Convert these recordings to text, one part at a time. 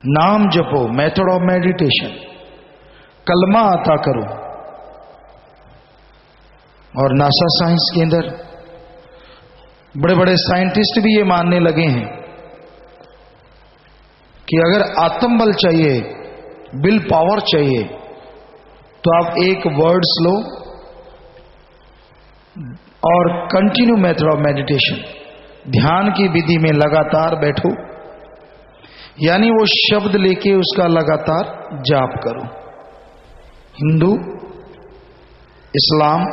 नाम जपो, method of meditation, कलमा आता करो। और नासा साइंस के अंदर बड़े बड़े साइंटिस्ट भी ये मानने लगे हैं कि अगर आत्मबल चाहिए, विल पावर चाहिए, तो आप एक वर्ड्स लो और कंटिन्यू मेथड ऑफ मेडिटेशन, ध्यान की विधि में लगातार बैठो, यानी वो शब्द लेके उसका लगातार जाप करो। हिंदू, इस्लाम,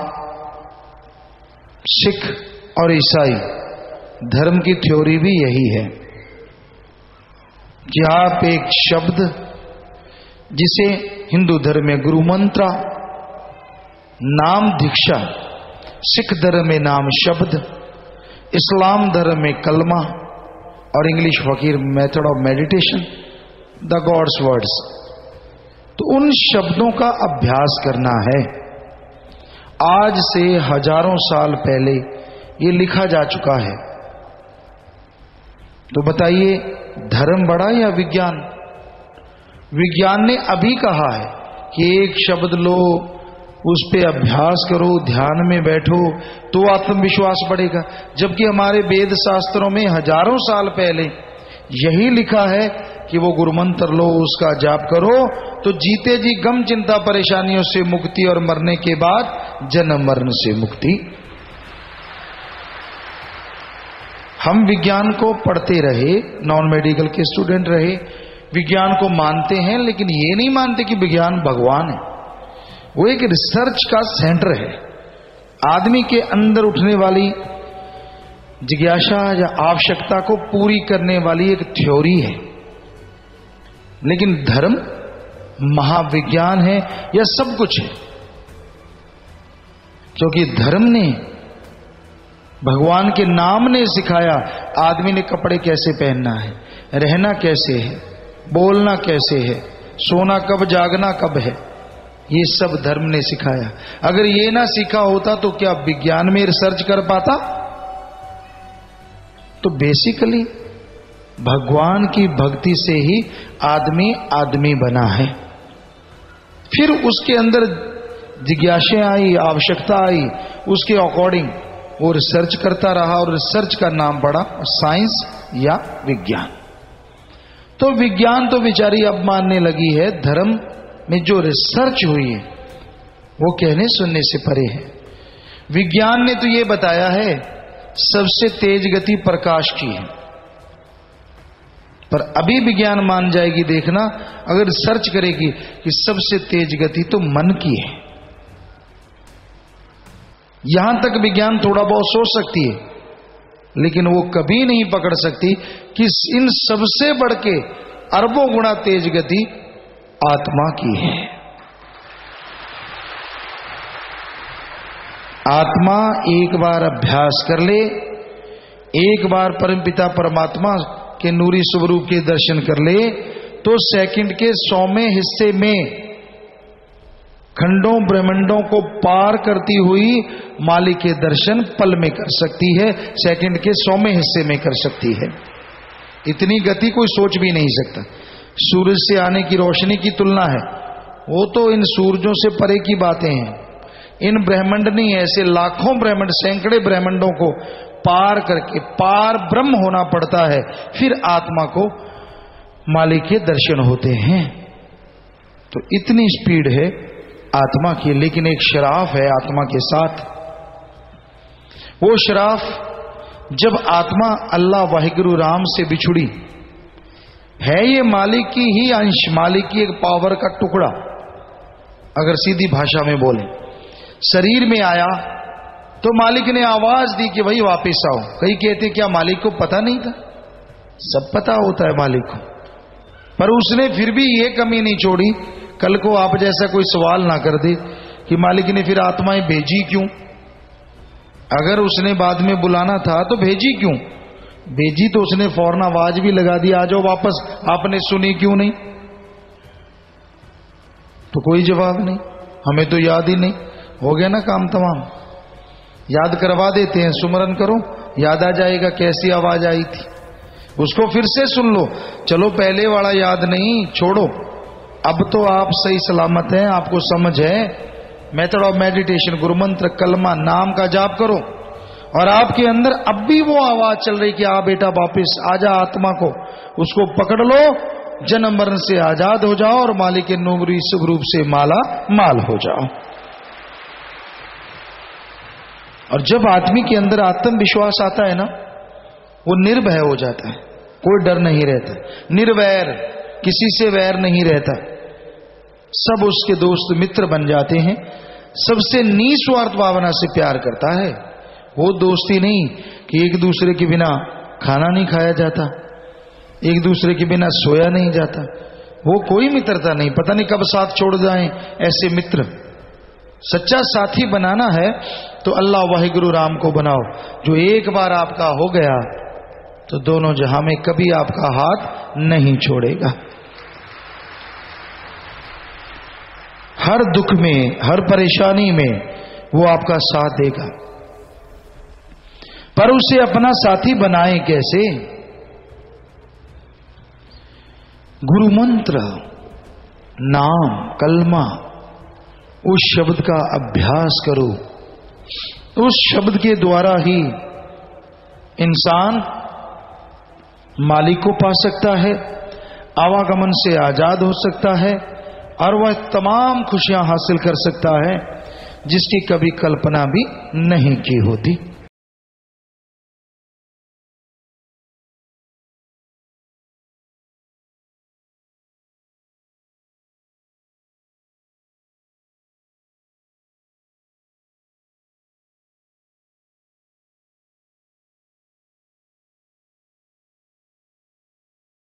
सिख और ईसाई धर्म की थ्योरी भी यही है कि आप एक शब्द, जिसे हिंदू धर्म में गुरु मंत्र, नाम दीक्षा, सिख धर्म में नाम शब्द, इस्लाम धर्म में कलमा और इंग्लिश फकीर method of meditation, the gods words, तो उन शब्दों का अभ्यास करना है। आज से हजारों साल पहले ये लिखा जा चुका है। तो बताइए, धर्म बड़ा या विज्ञान? विज्ञान ने अभी कहा है कि एक शब्द लो, उस पे अभ्यास करो, ध्यान में बैठो तो आत्मविश्वास बढ़ेगा, जबकि हमारे वेद शास्त्रों में हजारों साल पहले यही लिखा है कि वो गुरुमंत्र लो, उसका जाप करो तो जीते जी गम चिंता परेशानियों से मुक्ति और मरने के बाद जन्म मरण से मुक्ति। हम विज्ञान को पढ़ते रहे, नॉन मेडिकल के स्टूडेंट रहे, विज्ञान को मानते हैं, लेकिन ये नहीं मानते कि विज्ञान भगवान है। वो एक रिसर्च का सेंटर है, आदमी के अंदर उठने वाली जिज्ञासा या आवश्यकता को पूरी करने वाली एक थ्योरी है। लेकिन धर्म महाविज्ञान है या सब कुछ है, क्योंकि धर्म ने, भगवान के नाम ने सिखाया आदमी ने कपड़े कैसे पहनना है, रहना कैसे है, बोलना कैसे है, सोना कब, जागना कब है, ये सब धर्म ने सिखाया। अगर ये ना सीखा होता तो क्या विज्ञान में रिसर्च कर पाता? तो बेसिकली भगवान की भक्ति से ही आदमी आदमी बना है। फिर उसके अंदर जिज्ञासा आई, आवश्यकता आई, उसके अकॉर्डिंग वो रिसर्च करता रहा और रिसर्च का नाम पड़ा साइंस या विज्ञान। तो विज्ञान तो बेचारी अब मानने लगी है, धर्म में जो रिसर्च हुई है वो कहने सुनने से परे है। विज्ञान ने तो ये बताया है सबसे तेज गति प्रकाश की है, पर अभी विज्ञान मान जाएगी, देखना, अगर सर्च करेगी कि सबसे तेज गति तो मन की है। यहां तक विज्ञान थोड़ा बहुत सोच सकती है, लेकिन वो कभी नहीं पकड़ सकती कि इन सबसे बढ़ के अरबों गुना तेज गति आत्मा की है। आत्मा एक बार अभ्यास कर ले, एक बार परमपिता परमात्मा के नूरी स्वरूप के दर्शन कर ले, तो सेकंड के 100वें हिस्से में खंडों ब्रह्मांडों को पार करती हुई मालिक के दर्शन पल में कर सकती है, सेकंड के 100वें हिस्से में कर सकती है। इतनी गति कोई सोच भी नहीं सकता। सूरज से आने की रोशनी की तुलना है, वो तो इन सूरजों से परे की बातें हैं। इन ब्रह्मांड नहीं, ऐसे लाखों ब्रह्मांड, सैकड़े ब्रह्मांडों को पार करके पार ब्रह्म होना पड़ता है, फिर आत्मा को मालिक के दर्शन होते हैं। तो इतनी स्पीड है आत्मा की। लेकिन एक श्राप है आत्मा के साथ। वो श्राप जब आत्मा अल्लाह वाहिगुरु राम से बिछुड़ी, है ये मालिक की ही अंश, मालिक की एक पावर का टुकड़ा, अगर सीधी भाषा में बोले, शरीर में आया तो मालिक ने आवाज दी कि भाई वापस आओ। कई कहते क्या मालिक को पता नहीं था? सब पता होता है मालिक को, पर उसने फिर भी ये कमी नहीं छोड़ी, कल को आप जैसा कोई सवाल ना कर दे कि मालिक ने फिर आत्माएं भेजी क्यों। अगर उसने बाद में बुलाना था तो भेजी क्यों? भेजी तो उसने फौरन आवाज भी लगा दी, आ जाओ वापस, आपने सुनी क्यों नहीं? तो कोई जवाब नहीं, हमें तो याद ही नहीं। हो गया ना काम तमाम। याद करवा देते हैं, सुमरन करो, याद आ जाएगा कैसी आवाज आई थी। उसको फिर से सुन लो। चलो पहले वाला याद नहीं, छोड़ो। अब तो आप सही सलामत हैं, आपको समझ है। मेथड ऑफ मेडिटेशन, गुरु मंत्र, कलमा, नाम का जाप करो और आपके अंदर अब भी वो आवाज चल रही कि आ बेटा वापिस आजा आत्मा को, उसको पकड़ लो, जन्म मरण से आजाद हो जाओ और मालिक के नूरी स्वरूप से माला माल हो जाओ। और जब आदमी के अंदर आत्मविश्वास आता है ना, वो निर्भय हो जाता है, कोई डर नहीं रहता, निर्वैर, किसी से वैर नहीं रहता, सब उसके दोस्त मित्र बन जाते हैं, सबसे निस्वार्थ भावना से प्यार करता है। वो दोस्ती नहीं कि एक दूसरे के बिना खाना नहीं खाया जाता, एक दूसरे के बिना सोया नहीं जाता, वो कोई मित्रता नहीं, पता नहीं कब साथ छोड़ जाएं ऐसे मित्र। सच्चा साथी बनाना है तो अल्लाह वाहिगुरु राम को बनाओ, जो एक बार आपका हो गया तो दोनों जहां में कभी आपका हाथ नहीं छोड़ेगा। हर दुख में, हर परेशानी में वो आपका साथ देगा। पर उसे अपना साथी बनाए कैसे? गुरु मंत्र, नाम, कलमा, उस शब्द का अभ्यास करो। उस शब्द के द्वारा ही इंसान मालिक को पा सकता है, आवागमन से आजाद हो सकता है और वह तमाम खुशियां हासिल कर सकता है जिसकी कभी कल्पना भी नहीं की होती।